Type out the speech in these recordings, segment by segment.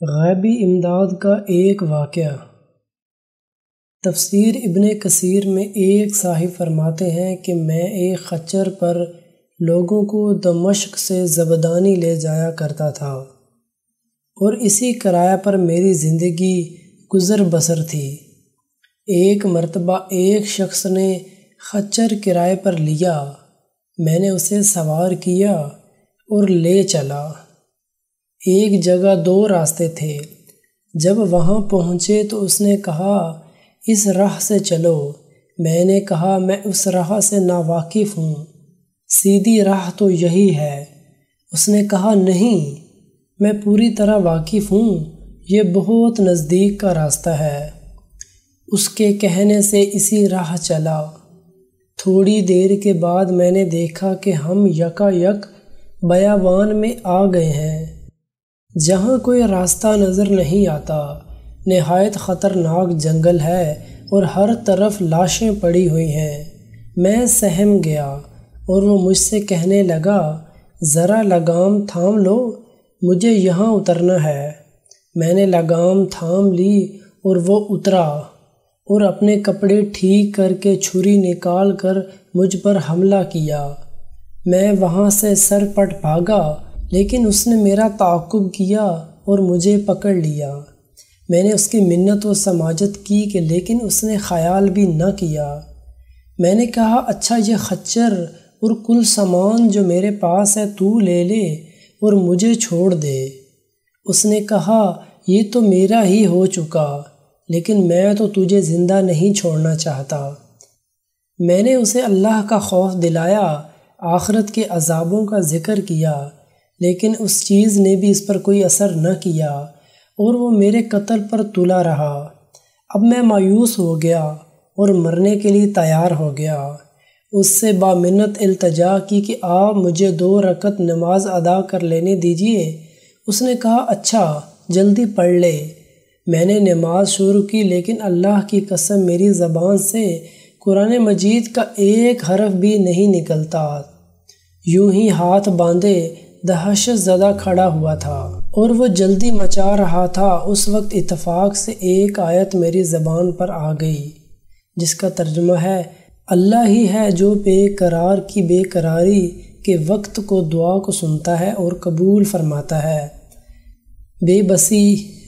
غیبی امداد کا ایک واقعہ۔ تفسیر ابن کثیر میں ایک صاحب فرماتے ہیں کہ میں ایک خچر پر لوگوں کو دمشق سے زبدانی لے جایا کرتا تھا اور اسی کرایہ پر میری زندگی گزر بسر تھی۔ ایک مرتبہ ایک شخص نے خچر کرائے پر لیا، میں نے اسے سوار کیا اور لے چلا۔ ایک جگہ 2 راستے تھے۔ جب وہاں پہنچے تو اس نے کہا اس راہ سے چلو۔ میں نے کہا میں اس راہ سے ناواقف ہوں، سیدھی راہ تو یہی ہے۔ اس نے کہا نہیں، میں پوری طرح واقف ہوں، یہ بہت نزدیک کا راستہ ہے۔ اس کے کہنے سے اسی راہ چلا۔ تھوڑی دیر کے بعد میں نے دیکھا کہ ہم یکا یک بیابان میں آ گئے ہیں جہاں کوئی راستہ نظر نہیں آتا۔ نہایت خطرناک جنگل ہے اور ہر طرف لاشیں پڑی ہوئی ہیں۔ میں سہم گیا اور وہ مجھ سے کہنے لگا ذرا لگام تھام لو، مجھے یہاں اترنا ہے۔ میں نے لگام تھام لی اور وہ اترا اور اپنے کپڑے ٹھیک کر کے چھری نکال کر مجھ پر حملہ کیا۔ میں وہاں سے سر پٹ بھاگا، لیکن اس نے میرا تعاقب کیا اور مجھے پکڑ لیا۔ میں نے اس کی منت و سماجت کی کہ لیکن اس نے خیال بھی نہ کیا۔ میں نے کہا اچھا یہ خچر اور کل سامان جو میرے پاس ہے تو لے لے اور مجھے چھوڑ دے۔ اس نے کہا یہ تو میرا ہی ہو چکا، لیکن میں تو تجھے زندہ نہیں چھوڑنا چاہتا۔ میں نے اسے اللہ کا خوف دلایا، آخرت کے عذابوں کا ذکر کیا، لیکن اس چیز نے بھی اس پر کوئی اثر نہ کیا اور وہ میرے قتل پر تلا رہا۔ اب میں مایوس ہو گیا اور مرنے کے لیے تیار ہو گیا۔ اس سے بامنت التجا کی کہ آپ مجھے 2 رکعت نماز ادا کر لینے دیجیے۔ اس نے کہا اچھا جلدی پڑھ لے۔ میں نے نماز شروع کی، لیکن اللہ کی قسم میری زبان سے قرآن مجید کا ایک حرف بھی نہیں نکلتا۔ یوں ہی ہاتھ باندھے دہشت زدہ کھڑا ہوا تھا اور وہ جلدی مچا رہا تھا۔ اس وقت اتفاق سے ایک آیت میری زبان پر آ گئی جس کا ترجمہ ہے اللہ ہی ہے جو بے قرار کی بے قراری کے وقت کو دعا کو سنتا ہے اور قبول فرماتا ہے، بے بسی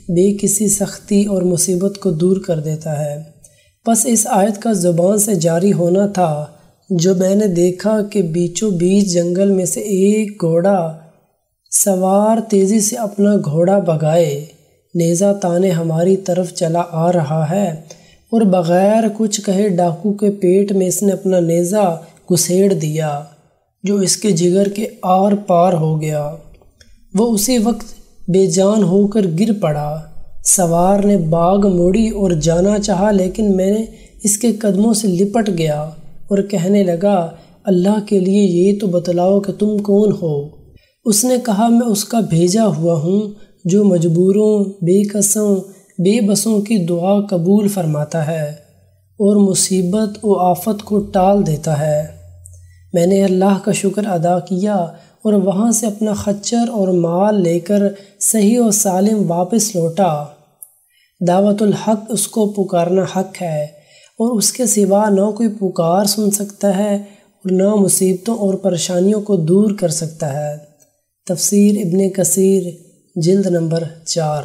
بے کسی سختی اور مصیبت کو دور کر دیتا ہے۔ بس اس آیت کا زبان سے جاری ہونا تھا جو میں نے دیکھا کہ بیچوں بیچ جنگل میں سے ایک گھوڑا سوار تیزی سے اپنا گھوڑا بھگائے نیزہ تانے ہماری طرف چلا آ رہا ہے، اور بغیر کچھ کہے ڈاکو کے پیٹ میں اس نے اپنا نیزہ گھسیڑ دیا جو اس کے جگر کے آر پار ہو گیا۔ وہ اسی وقت بے جان ہو کر گر پڑا۔ سوار نے باغ موڑی اور جانا چاہا، لیکن میں نے اس کے قدموں سے لپٹ گیا اور کہنے لگا اللہ کے لیے یہ تو بتلاؤ کہ تم کون ہو؟ اس نے کہا میں اس کا بھیجا ہوا ہوں جو مجبوروں، بے قصوں، بے بسوں کی دعا قبول فرماتا ہے اور مصیبت و آفت کو ٹال دیتا ہے۔ میں نے اللہ کا شکر ادا کیا اور وہاں سے اپنا خچر اور مال لے کر صحیح و سالم واپس لوٹا۔ دعوت الحق اس کو پکارنا حق ہے اور اس کے سوا نہ کوئی پکار سن سکتا ہے اور نہ مصیبتوں اور پریشانیوں کو دور کر سکتا ہے۔ تفسیر ابن کثیر جلد نمبر 4۔